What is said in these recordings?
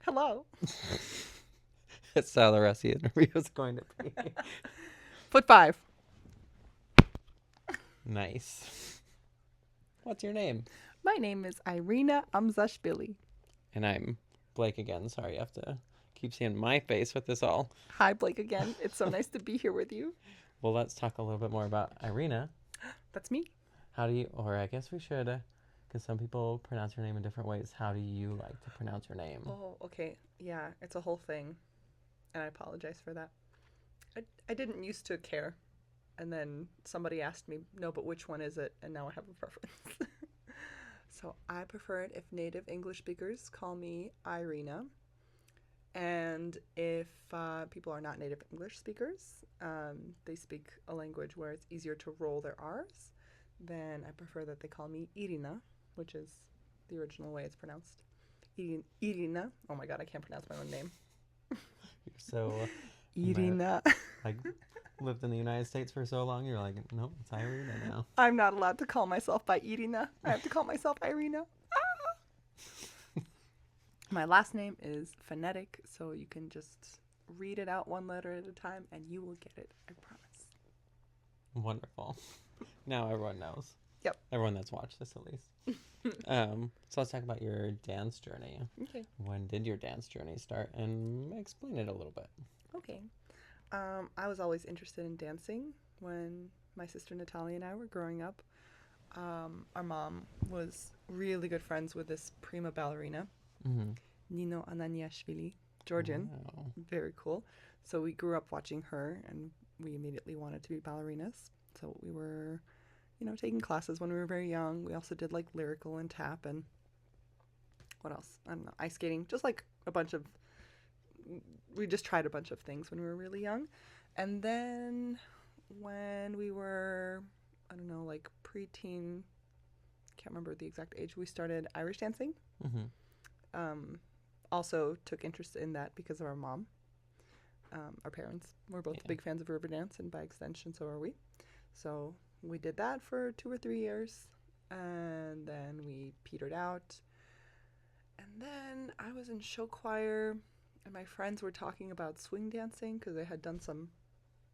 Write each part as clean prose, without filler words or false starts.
Hello. That's how the rest of the interview is going to be. Foot 5. Nice. What's your name? My name is Irina Amzashvili. And I'm Blake again. Sorry, you have to keep seeing my face with this all. Hi, Blake again. It's so nice to be here with you. Well, let's talk a little bit more about Irina. That's me. How do you, or I guess we should, because some people pronounce your name in different ways. How do you like to pronounce your name? Oh, okay. Yeah, it's a whole thing. And I apologize for that. I didn't used to care. And then somebody asked me, no, but which one is it? And now I have a preference. So I prefer it if native English speakers call me Irina. And if people are not native English speakers, they speak a language where it's easier to roll their R's, then I prefer that they call me Irina, which is the original way it's pronounced. Irina. Oh my god, I can't pronounce my own name. So, Irina. like, lived in the United States for so long, you're like, nope, it's Irina now. I'm not allowed to call myself by Irina. I have to call myself Irina. Ah! My last name is phonetic, so you can just read it out one letter at a time and you will get it, I promise. Wonderful. Now everyone knows. Yep. Everyone that's watched this, at least. So let's talk about your dance journey. Okay. When did your dance journey start? And explain it a little bit. Okay. I was always interested in dancing when my sister Natalia and I were growing up. Our mom was really good friends with this prima ballerina, Nino Ananiashvili, Georgian. Wow. Very cool. So we grew up watching her and we immediately wanted to be ballerinas. So we were, taking classes when we were very young. We also did like lyrical and tap and what else? I don't know, ice skating, just like we just tried a bunch of things when we were really young. And then when we were, I don't know, like preteen, can't remember the exact age, we started Irish dancing. Also took interest in that because of our mom. Our parents were both big fans of Riverdance, and by extension, so are we. So we did that for 2 or 3 years, and then we petered out. And then I was in show choir, and my friends were talking about swing dancing because they had done some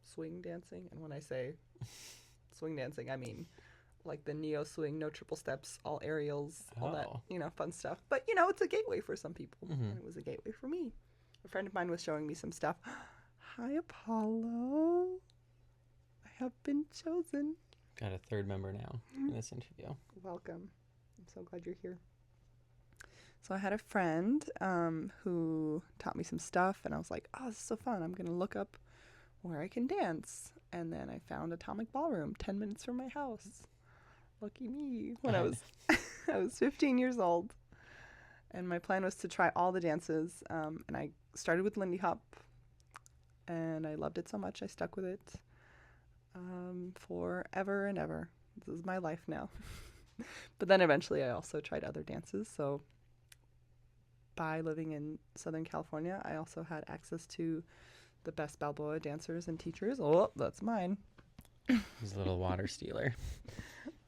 swing dancing. And when I say swing dancing, I mean like the neo swing, no triple steps, all aerials, all that, fun stuff. But, it's a gateway for some people, and it was a gateway for me. A friend of mine was showing me some stuff. Hi, Apollo. I have been chosen. Got a third member now in this interview. Welcome. I'm so glad you're here. So I had a friend who taught me some stuff, and I was like, oh, this is so fun. I'm going to look up where I can dance. And then I found Atomic Ballroom 10 minutes from my house. Lucky me. When I was 15 years old. And my plan was to try all the dances. And I started with Lindy Hop. And I loved it so much, I stuck with it forever and ever. This is my life now. But then eventually I also tried other dances. So by living in Southern California, I also had access to the best Balboa dancers and teachers. Oh, that's mine. He's a little water stealer.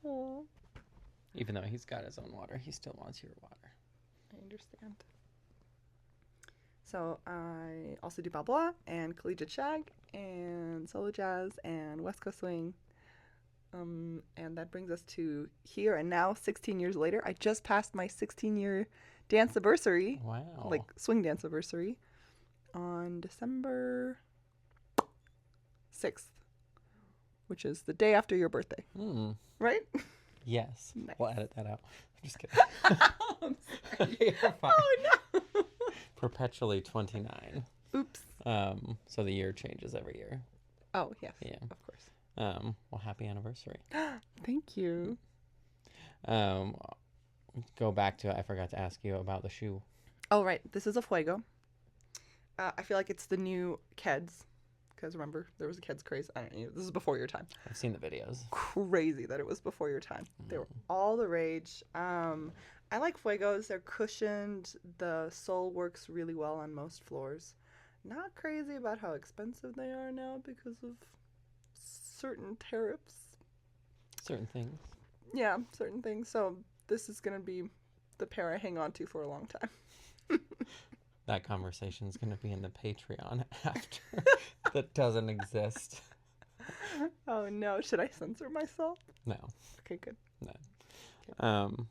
Aww. Even though he's got his own water, he still wants your water. I understand. So I also do Balboa and collegiate Shag and solo jazz and West Coast swing. And that brings us to here and now, 16 years later. I just passed my 16-year dance anniversary. Wow. Like swing dance anniversary on December 6th, which is the day after your birthday. Right? Yes. Nice. We'll edit that out. I'm just kidding. You're fine. Oh, no. Perpetually 29. Oops. So the year changes every year. Oh, yes. Yeah. Of course. Well, happy anniversary. Thank you. Go back to, I forgot to ask you about the shoe. Oh, right. This is a Fuego. I feel like it's the new Keds. Because remember, there was a Keds craze. I don't know. This is before your time. I've seen the videos. Crazy that it was before your time. They were all the rage. I like Fuegos. They're cushioned. The sole works really well on most floors. Not crazy about how expensive they are now because of certain tariffs. Certain things. Yeah, certain things. So this is going to be the pair I hang on to for a long time. That conversation is going to be in the Patreon after. That doesn't exist. Oh no, should I censor myself? No. Okay, good. No.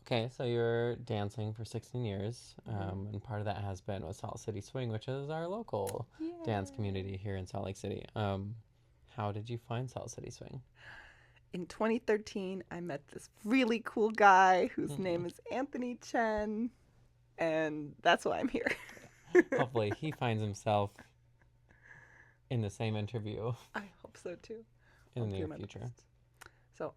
Okay, so you're dancing for 16 years, and part of that has been with Salt City Swing, which is our local dance community here in Salt Lake City. How did you find Salt City Swing? In 2013, I met this really cool guy whose name is Anthony Chen, and that's why I'm here. Hopefully he finds himself in the same interview. I hope so too. In the near future. So,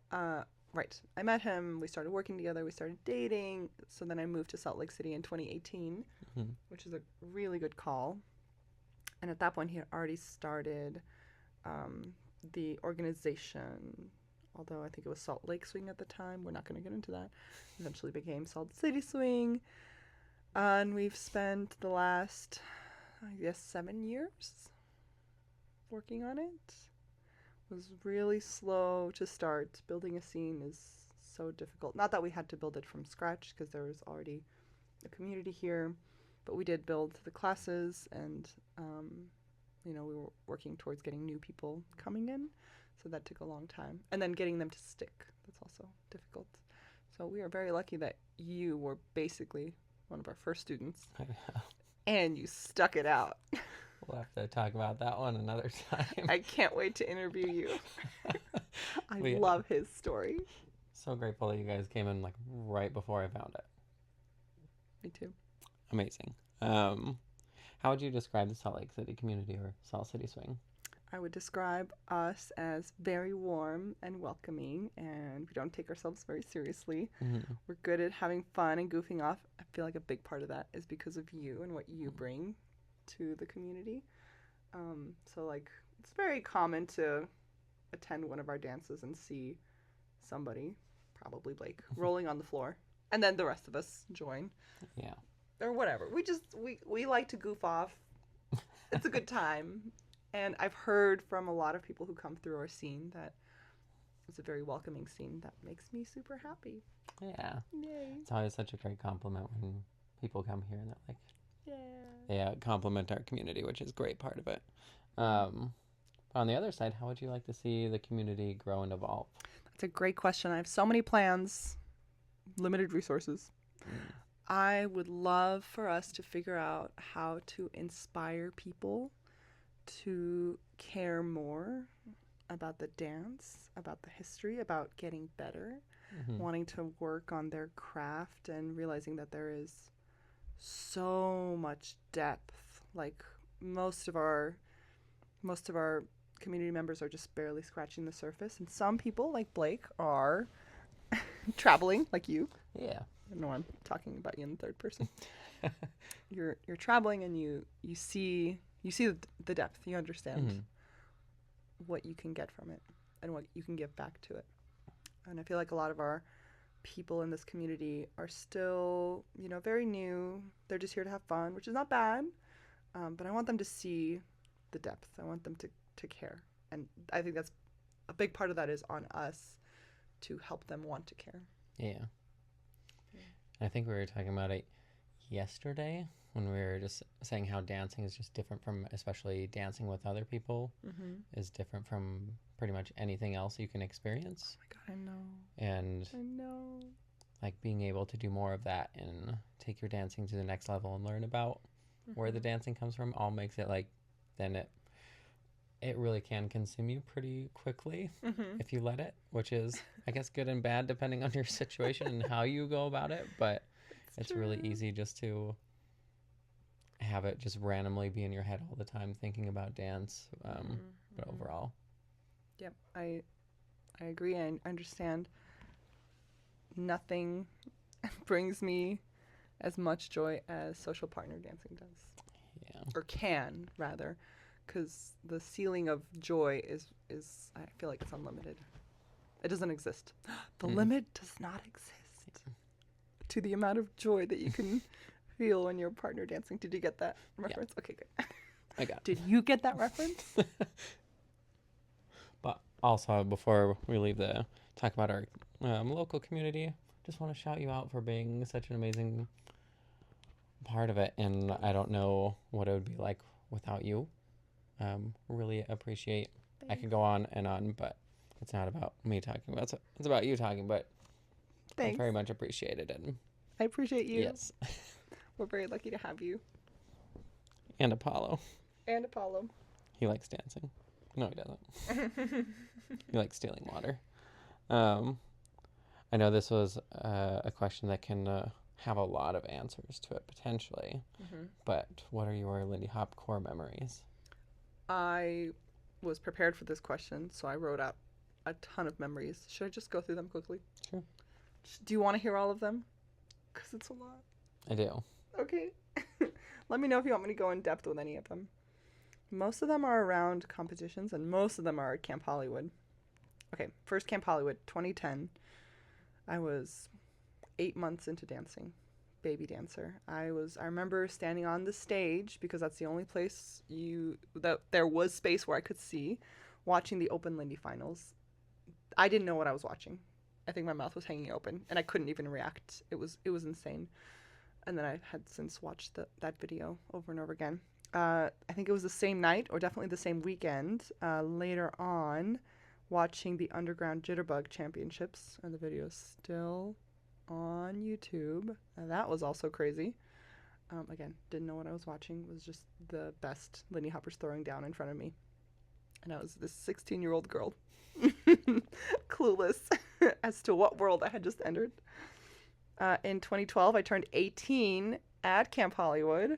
right. I met him. We started working together. We started dating. So then I moved to Salt Lake City in 2018, which is a really good call. And at that point, he had already started the organization, although I think it was Salt Lake Swing at the time. We're not going to get into that. Eventually became Salt City Swing. And we've spent the last, I guess, 7 years working on it. It was really slow to start. Building a scene is so difficult. Not that we had to build it from scratch, because there was already a community here, but we did build the classes, and we were working towards getting new people coming in, so that took a long time. And then getting them to stick, that's also difficult. So we are very lucky that you were basically one of our first students. I know. And you stuck it out. We'll have to talk about that one another time. I can't wait to interview you. I love his story. So grateful that you guys came in like right before I found it. Me too. Amazing. How would you describe the Salt Lake City community or Salt City Swing? I would describe us as very warm and welcoming, and we don't take ourselves very seriously. We're good at having fun and goofing off. I feel like a big part of that is because of you and what you bring to the community. So like, it's very common to attend one of our dances and see somebody, probably Blake, rolling on the floor, and then the rest of us join. Yeah. Or whatever. We like to goof off. It's a good time. And I've heard from a lot of people who come through our scene that it's a very welcoming scene that makes me super happy. Yeah. Yay. It's always such a great compliment when people come here and they're like, yeah, compliment our community, which is a great part of it. But on the other side, how would you like to see the community grow and evolve? That's a great question. I have so many plans, limited resources. I would love for us to figure out how to inspire people to care more about the dance, about the history, about getting better, wanting to work on their craft, and realizing that there is so much depth. Like most of our community members are just barely scratching the surface, and some people like Blake are traveling like you. Yeah. I know I'm talking about you in the third person. You're traveling, and you see the depth. You understand what you can get from it and what you can give back to it. And I feel like a lot of our people in this community are still, very new. They're just here to have fun, which is not bad. But I want them to see the depth. I want them to care. And I think that's a big part of that is on us to help them want to care. Yeah. I think we were talking about it yesterday when we were just saying how dancing is just different from, especially dancing with other people, is different from pretty much anything else you can experience. Oh my God, I know. And I know. Like being able to do more of that and take your dancing to the next level and learn about where the dancing comes from all makes it like, then it really can consume you pretty quickly if you let it, which is, I guess, good and bad depending on your situation and how you go about it. But it's really easy just to have it just randomly be in your head all the time thinking about dance. But overall. Yep, I agree. I understand. Nothing brings me as much joy as social partner dancing does. Yeah. Or can, rather. Because the ceiling of joy is I feel like it's unlimited. It doesn't exist. The limit does not exist to the amount of joy that you can feel when you're partner dancing. Did you get that reference? Yeah. Okay, good. I got it. Did you get that reference? But also, before we leave the talk about our local community, just want to shout you out for being such an amazing part of it, and I don't know what it would be like without you. Really appreciate. Thanks. I could go on and on, but it's not about me talking about it. It's about you talking, but Thanks. I very much appreciate it. And I appreciate you. yes. We're very lucky to have you. And Apollo. And Apollo. He likes dancing. No, he doesn't. He likes stealing water. I know this was a question that can have a lot of answers to it potentially, but what are your Lindy Hop core memories? I was prepared for this question, so I wrote out a ton of memories. Should I just go through them quickly? Sure. Do you want to hear all of them? Because it's a lot. I do. Okay. Let me know if you want me to go in depth with any of them. Most of them are around competitions, and most of them are at Camp Hollywood. Okay, first Camp Hollywood, 2010. I was 8 months into dancing, baby dancer. I remember standing on the stage, because that's the only place that there was space where I could see, watching the Open Lindy finals. I didn't know what I was watching. I think my mouth was hanging open, and I couldn't even react. It was insane. And then I had since watched that video over and over again. I think it was the same night, or definitely the same weekend, later on, watching the Underground Jitterbug Championships, and the video's still on YouTube. And that was also crazy. Again, didn't know what I was watching. It was just the best Lindy Hoppers throwing down in front of me. And I was this 16-year-old girl, clueless as to what world I had just entered. In 2012, I turned 18 at Camp Hollywood,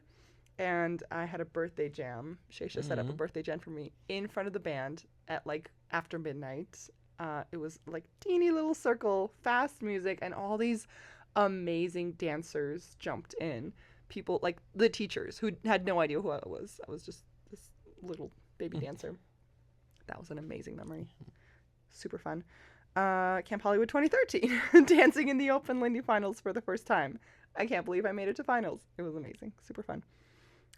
and I had a birthday jam. Shaysha set up a birthday jam for me in front of the band at after midnight. It was teeny little circle, fast music, and all these amazing dancers jumped in. People the teachers who had no idea who I was. I was just this little baby dancer. That was an amazing memory. Super fun. Camp Hollywood 2013, dancing in the Open Lindy finals for the first time. I can't believe I made it to finals. It was amazing. Super fun.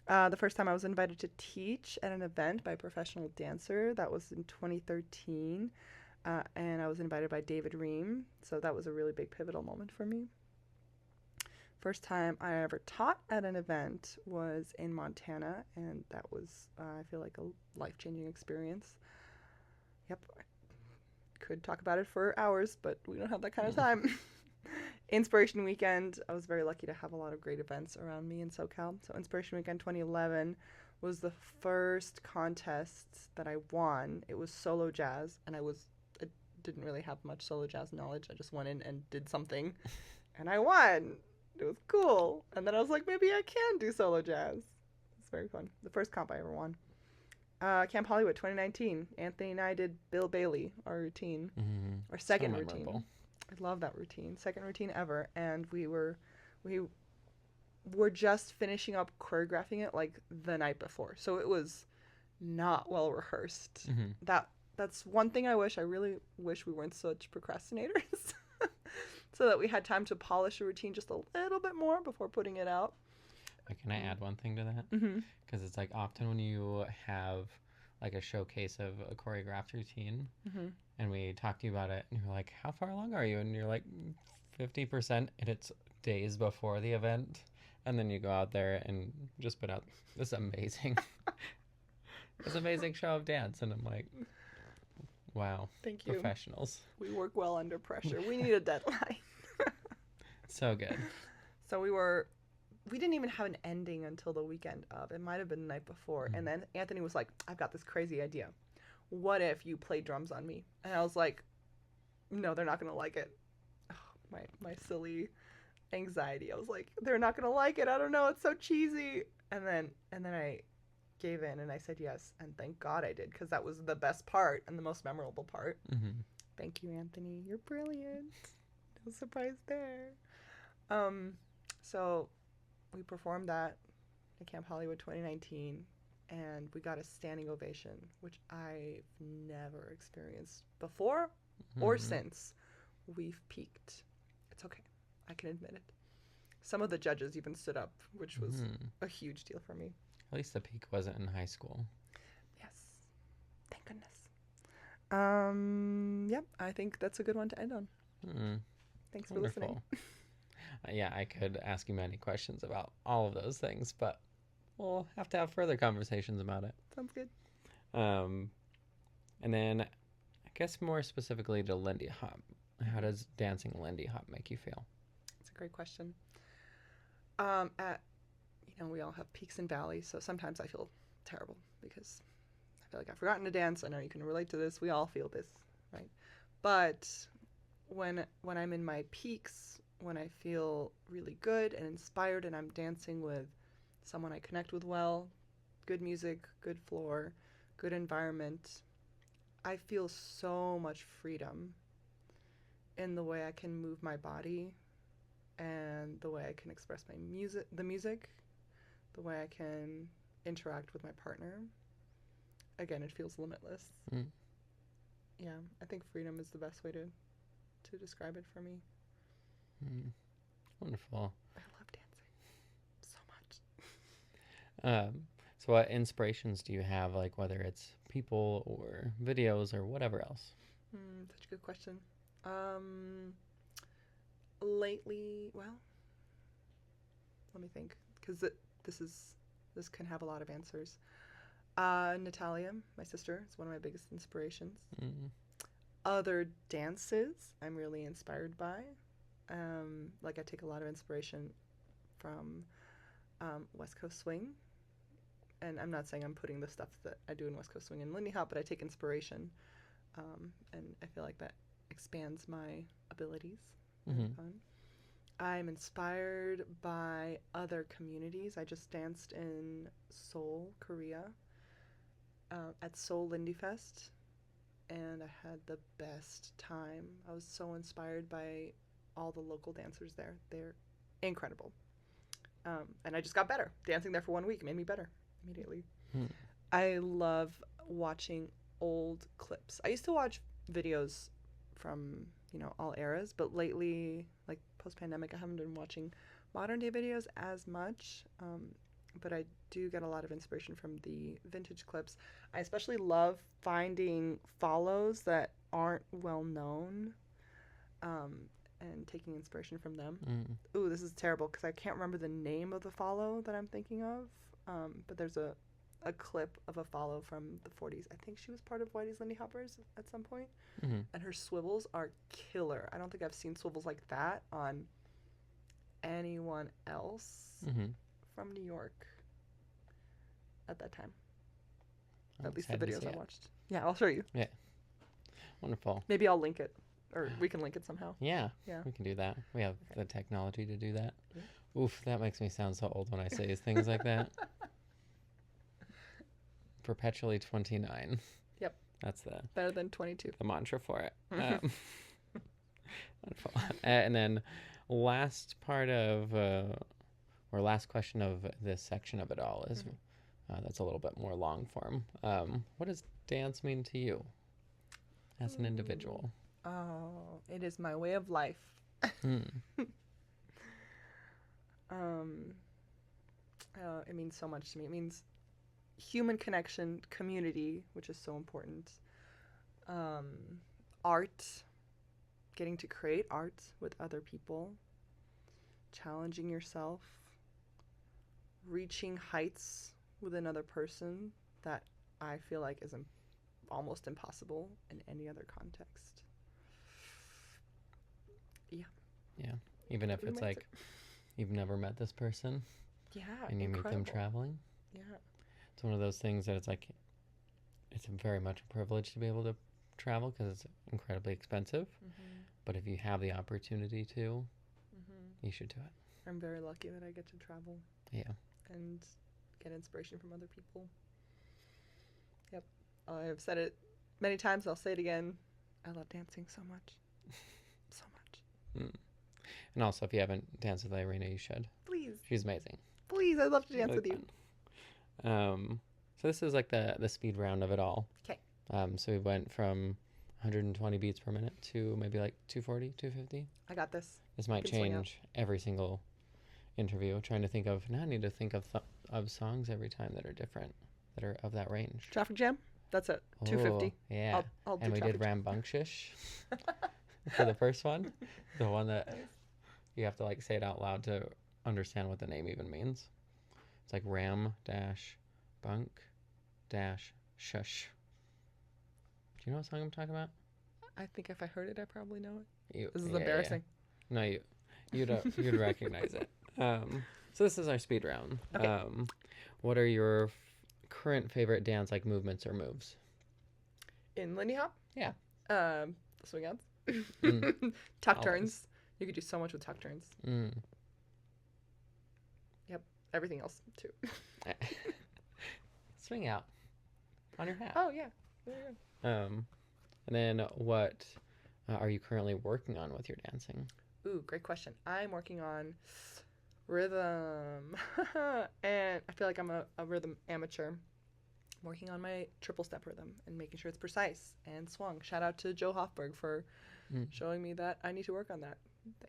The first time I was invited to teach at an event by a professional dancer, that was in 2013, and I was invited by David Ream, so that was a really big pivotal moment for me. First time I ever taught at an event was in Montana, and that was, I feel like, a life-changing experience. Yep, I could talk about it for hours, but we don't have that kind of time. Inspiration Weekend, I was very lucky to have a lot of great events around me in SoCal. So Inspiration Weekend 2011 was the first contest that I won. It was solo jazz, and I didn't really have much solo jazz knowledge. I just went in and did something, and I won. It was cool. And then I was like, maybe I can do solo jazz. It's very fun. The first comp I ever won. Camp Hollywood 2019. Anthony and I did Bill Bailey, our routine, our second routine. I love that routine. Second routine ever. And we were just finishing up choreographing it the night before. So it was not well rehearsed. That's one thing I really wish we weren't such procrastinators. So that we had time to polish a routine just a little bit more before putting it out. Can I add one thing to that? Because it's often when you have a showcase of a choreographed routine, and we talk to you about it, and you're like, how far along are you? And you're like, 50%, and it's days before the event. And then you go out there and just put out this amazing show of dance. And I'm like, wow. Thank you. Professionals. We work well under pressure. We need a deadline. So good. So we didn't even have an ending until the weekend of. It might have been the night before. And then Anthony was like, I've got this crazy idea. What if you play drums on me? And I was like, no, they're not going to like it. Oh, my silly anxiety. I was like, they're not going to like it. I don't know. It's so cheesy. And then I gave in and I said yes. And thank God I did, because that was the best part and the most memorable part. Thank you, Anthony. You're brilliant. No surprise there. So we performed that at Camp Hollywood 2019, and we got a standing ovation, which I've never experienced before or since. We've peaked. It's okay. I can admit it. Some of the judges even stood up, which was a huge deal for me. At least the peak wasn't in high school. Yes. Thank goodness. Yep, I think that's a good one to end on. Thanks for listening. Yeah, I could ask you many questions about all of those things, but we'll have to have further conversations about it. Sounds good. Um, and then I guess more specifically to Lindy Hop. How does dancing Lindy Hop make you feel? It's a great question. We all have peaks and valleys, so sometimes I feel terrible because I feel like I've forgotten to dance. I know you can relate to this. We all feel this, right? But when I'm in my peaks, when I feel really good and inspired and I'm dancing with someone I connect with well, good music, good floor, good environment, I feel so much freedom in the way I can move my body and the way I can express the music, the way I can interact with my partner. Again, it feels limitless. Mm. Yeah, I think freedom is the best way to describe it for me. Wonderful. I love dancing so much. So what inspirations do you have, like whether it's people or videos or whatever else? Such a good question. Lately, well, let me think, because this can have a lot of answers. Natalia, my sister, is one of my biggest inspirations. Other dances I'm really inspired by. Like I take a lot of inspiration from West Coast Swing. And I'm not saying I'm putting the stuff that I do in West Coast Swing in Lindy Hop, but I take inspiration. And I feel like that expands my abilities. Fun. I'm inspired by other communities. I just danced in Seoul, Korea, at Seoul Lindy Fest, and I had the best time. I was so inspired by all the local dancers there. They're incredible. And I just got better. Dancing there for 1 week made me better immediately. I love watching old clips. I used to watch videos from, all eras, but lately, like post-pandemic, I haven't been watching modern day videos as much. But I do get a lot of inspiration from the vintage clips. I especially love finding follows that aren't well known, and taking inspiration from them. Ooh, this is terrible because I can't remember the name of the follow that I'm thinking of. But there's a clip of a follow from the 40s. I think she was part of Whitey's Lindy Hoppers at some point. And her swivels are killer. I don't think I've seen swivels like that on anyone else from New York at that time. At least the videos I watched. Yeah, I'll show you. Yeah. Wonderful. Maybe I'll link it, or we can link it somehow. Yeah. We can do that. We have the technology to do that. Yeah. Oof, that makes me sound so old when I say things like that. Perpetually 29. Yep. That's better than 22. The mantra for it. Wonderful. And then last question of this section of it all is that's a little bit more long form. What does dance mean to you as an individual? Oh, it is my way of life. It means so much to me. It means human connection, community, which is so important. Art, getting to create art with other people, challenging yourself, reaching heights with another person that I feel like is almost impossible in any other context. Yeah. Even if it's like you've never met this person. Yeah. And you meet them traveling. Yeah. It's one of those things that it's like, it's very much a privilege to be able to travel because it's incredibly expensive. But if you have the opportunity to, you should do it. I'm very lucky that I get to travel. Yeah. And get inspiration from other people. Yep. I've said it many times. I'll say it again. I love dancing so much. So much. And also, if you haven't danced with Irina, you should. Please. She's amazing. Please, I'd love to dance with you. So this is like the speed round of it all. Okay. So we went from 120 beats per minute to maybe like 240, 250. I got this. This might change every single interview. Trying to think of, now I need to think of songs every time that are different, that are of that range. Traffic Jam? That's it. 250. Yeah. I'll do and we did Rambunctious for the first one. The one that You have to like say it out loud to understand what the name even means. It's like ram dash bunk dash shush. Do you know what song I'm talking about? I think if I heard it, I probably know it. You, This is yeah, embarrassing. Yeah. No, you'd recognize it. So this is our speed round. Okay. What are your current favorite dance like movements or moves? In Lindy Hop? Yeah. Swing outs. Tuck Always. turns. You could do so much with tuck turns. Yep. Everything else too. Swing out on your hat. Oh yeah. And then what are you currently working on with your dancing? Ooh, great question. I'm working on rhythm. And I feel like I'm a rhythm amateur. I'm working on my triple step rhythm and making sure it's precise and swung. Shout out to Joe Hofberg for showing me that I need to work on that.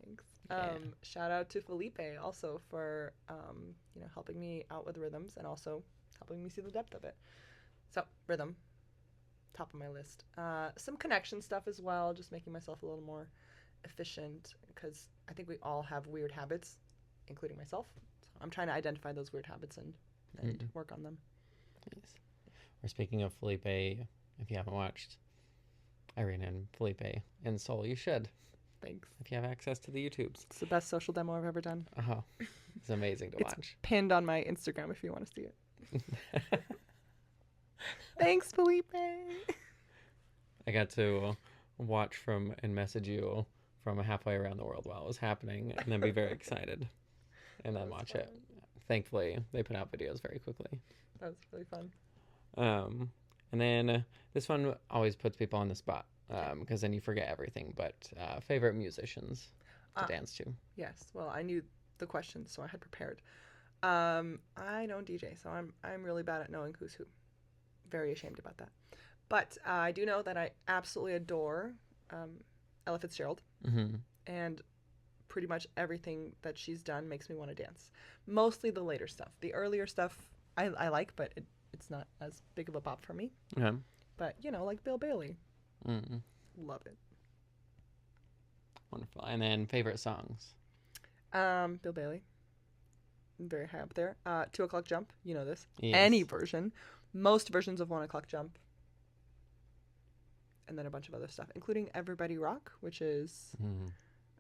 Thanks. Yeah. Shout out to Felipe also for helping me out with rhythms and also helping me see the depth of it. So rhythm, top of my list. Some connection stuff as well, just making myself a little more efficient because I think we all have weird habits, including myself. So I'm trying to identify those weird habits and work on them. Nice. Or speaking of Felipe, if you haven't watched Irina and Felipe in Seoul, you should. Thanks. If you have access to the YouTubes. It's the best social demo I've ever done. Oh, it's amazing to watch. It's pinned on my Instagram if you want to see it. Thanks, Felipe. I got to watch and message you from halfway around the world while it was happening and then be very excited and then watch it. Thankfully, they put out videos very quickly. That was really fun. And then this one always puts people on the spot because then you forget everything. But favorite musicians to dance to? Yes. Well, I knew the questions, so I had prepared. I don't DJ, so I'm really bad at knowing who's who. Very ashamed about that. But I do know that I absolutely adore Ella Fitzgerald. Mm-hmm. And pretty much everything that she's done makes me want to dance. Mostly the later stuff. The earlier stuff I like, but it's not as big of a bop for me. Yeah. But, like Bill Bailey. Mm-hmm. Love it. Wonderful. And then favorite songs? Bill Bailey. Very high up there. 2 O'Clock Jump. You know this. Yes. Any version. Most versions of 1 O'Clock Jump. And then a bunch of other stuff, including Everybody Rock, which is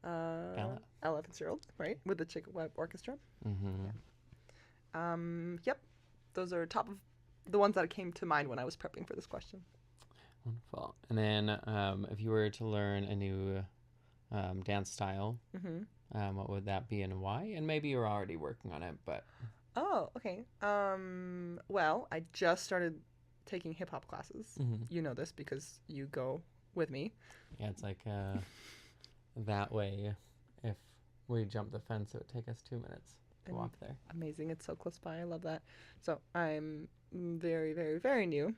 Ella Fitzgerald, right? With the Chicken Web Orchestra. Mm-hmm. Yeah. Yep. Those are top of the ones that came to mind when I was prepping for this question. Wonderful. And then if you were to learn a new dance style, what would that be and why? And maybe you're already working on it, but... Oh, okay. Well, I just started taking hip-hop classes. Mm-hmm. You know this because you go with me. Yeah, it's like that way. If we jump the fence, it would take us 2 minutes to walk there. Amazing. It's so close by. I love that. So I'm very, very, very new.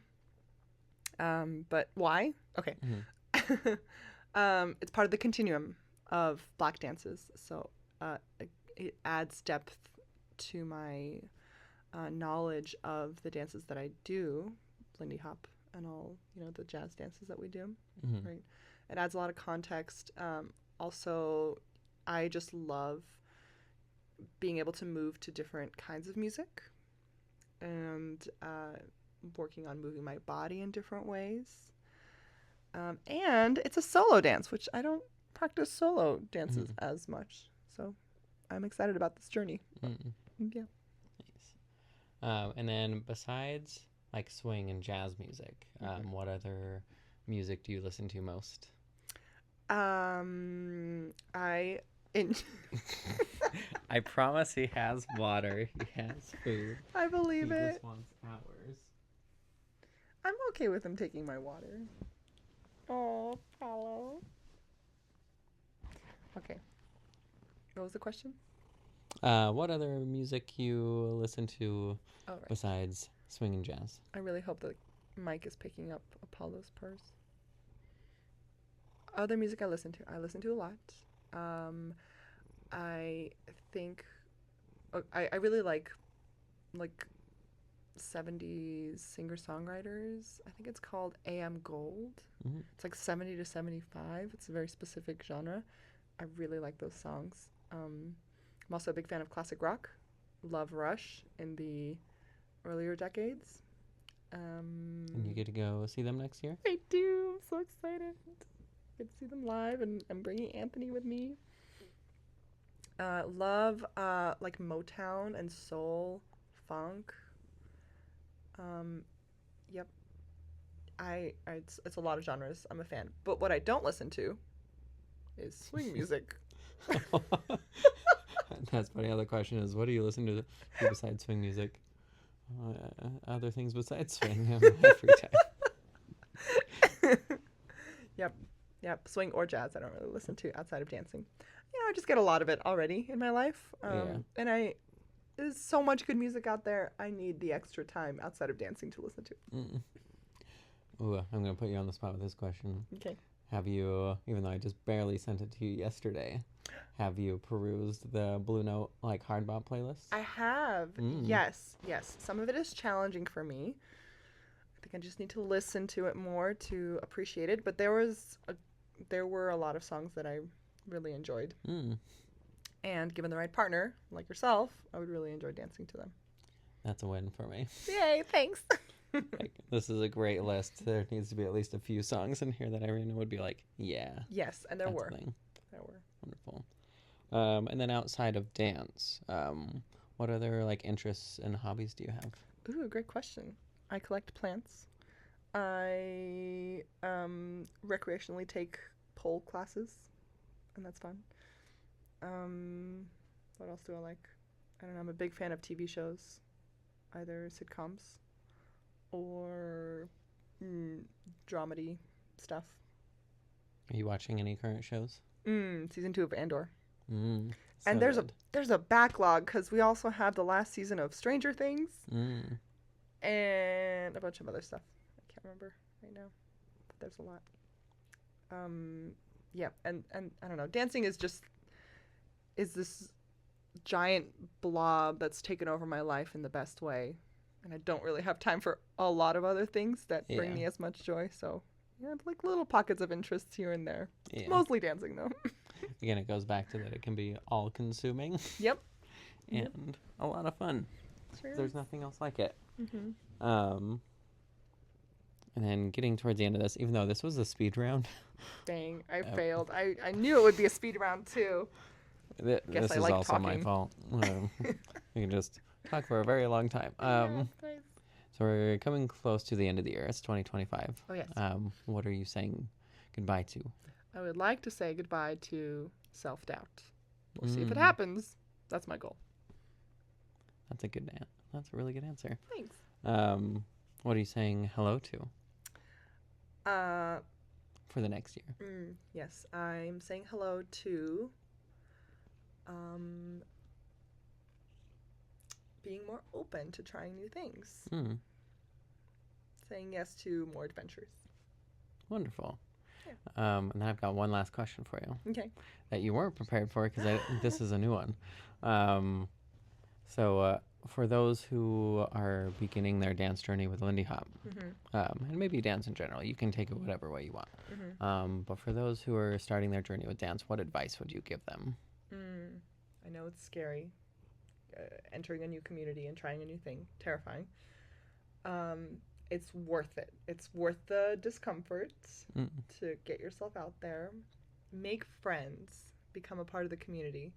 But why? Okay. Mm-hmm. It's part of the continuum of Black dances. So it adds depth to my knowledge of the dances that I do, Lindy Hop and all, the jazz dances that we do, right? It adds a lot of context. Also, I just love being able to move to different kinds of music and working on moving my body in different ways. And it's a solo dance, which I don't practice solo dances as much. So I'm excited about this journey. Yeah. Nice. And then besides like swing and jazz music, what other music do you listen to most? I promise he has water. He has food. I believe he it. Just wants hours. I'm okay with him taking my water. Oh, Paulo. Okay. What was the question? What other music you listen to besides swing and jazz? I really hope the mic is picking up Apollo's purse. Other music I listen to a lot. I think I really like 70s singer-songwriters. I think it's called AM Gold. It's like 70 to 75. It's a very specific genre. I really like those songs. I'm also a big fan of classic rock. Love Rush in the earlier decades. And you get to go see them next year? I do. I'm so excited. Get to see them live, and I'm bringing Anthony with me. Love like Motown and soul, funk. Yep. It's a lot of genres. I'm a fan. But what I don't listen to is swing music. That's funny. Other question is, what do you listen to besides swing music? Other things besides swing in my free time. Yep. Swing or jazz I don't really listen to outside of dancing. I just get a lot of it already in my life. And there's so much good music out there. I need the extra time outside of dancing to listen to. Ooh, I'm going to put you on the spot with this question. Okay. Have you, even though I just barely sent it to you yesterday, have you perused the Blue Note hard bop playlist? I have. Yes. Some of it is challenging for me. I think I just need to listen to it more to appreciate it. But there were a lot of songs that I really enjoyed. And given the right partner, like yourself, I would really enjoy dancing to them. That's a win for me. Yay, thanks. This is a great list. There needs to be at least a few songs in here that Irina would be like, yeah. Yes, and there were. Wonderful. And then outside of dance, what other interests and hobbies do you have? Ooh, great question. I collect plants. I recreationally take pole classes, and that's fun. What else do I like? I don't know. I'm a big fan of TV shows, either sitcoms or dramedy stuff. Are you watching any current shows? Season 2 of Andor. And there's a backlog because we also have the last season of Stranger Things and a bunch of other stuff. I can't remember right now, but there's a lot. Yeah, and I don't know. Dancing is this giant blob that's taken over my life in the best way, and I don't really have time for a lot of other things that bring me as much joy. So yeah, little pockets of interest here and there. Yeah. Mostly dancing though. Again, it goes back to that it can be all-consuming. Yep. And a lot of fun. Sure. There's nothing else like it. And then getting towards the end of this, even though this was a speed round. Dang, I failed. I knew it would be a speed round too. This is also my fault. We can just talk for a very long time. Nice. So we're coming close to the end of the year. It's 2025. Oh, yes. What are you saying goodbye to? I would like to say goodbye to self-doubt. We'll see if it happens. That's my goal. That's a really good answer. Thanks. What are you saying hello to? For the next year. Yes, I'm saying hello to being more open to trying new things. Saying yes to more adventures. Wonderful. Yeah. And then I've got one last question for you. Okay. That you weren't prepared for because this is a new one. So for those who are beginning their dance journey with Lindy Hop, and maybe dance in general, you can take it whatever way you want. But for those who are starting their journey with dance, what advice would you give them? I know it's scary, entering a new community and trying a new thing, terrifying. It's worth it. It's worth the discomfort to get yourself out there, make friends, become a part of the community.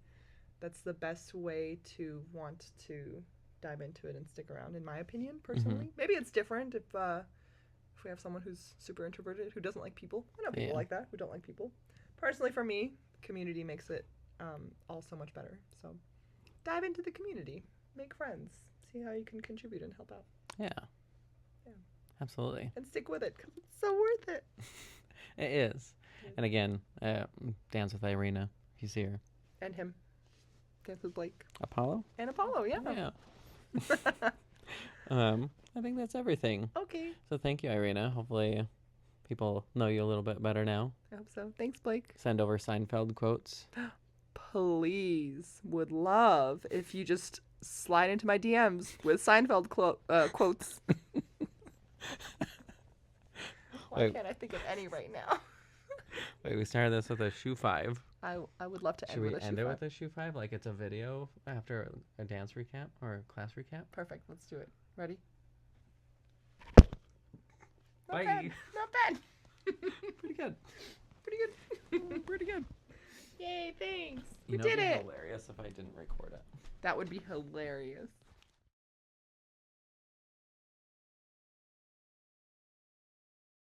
That's the best way to want to dive into it and stick around, in my opinion, personally. Maybe it's different if we have someone who's super introverted, who doesn't like people. I know people like that, who don't like people. Personally, for me, community makes it all so much better. So dive into the community, make friends, see how you can contribute and help out. Yeah. Absolutely. And stick with it, because it's so worth it. It is. And again, dance with Irina, if you see her. And him. Dance with Blake. Apollo? And Apollo, yeah. I think that's everything. Okay. So thank you, Irina. Hopefully people know you a little bit better now. I hope so. Thanks, Blake. Send over Seinfeld quotes. Please. Would love if you just slide into my DMs with Seinfeld quotes. Why can't I think of any right now? Wait, we started this with a shoe 5. I would love to Should end we with a end shoe it five. with a shoe five? Like it's a video after a dance recap or a class recap? Perfect. Let's do it. Ready? Not Bye. bad. Not bad. Pretty good. Pretty good. Pretty good. Yay, thanks. You We know, did it'd be it. hilarious if I didn't record it. That would be hilarious.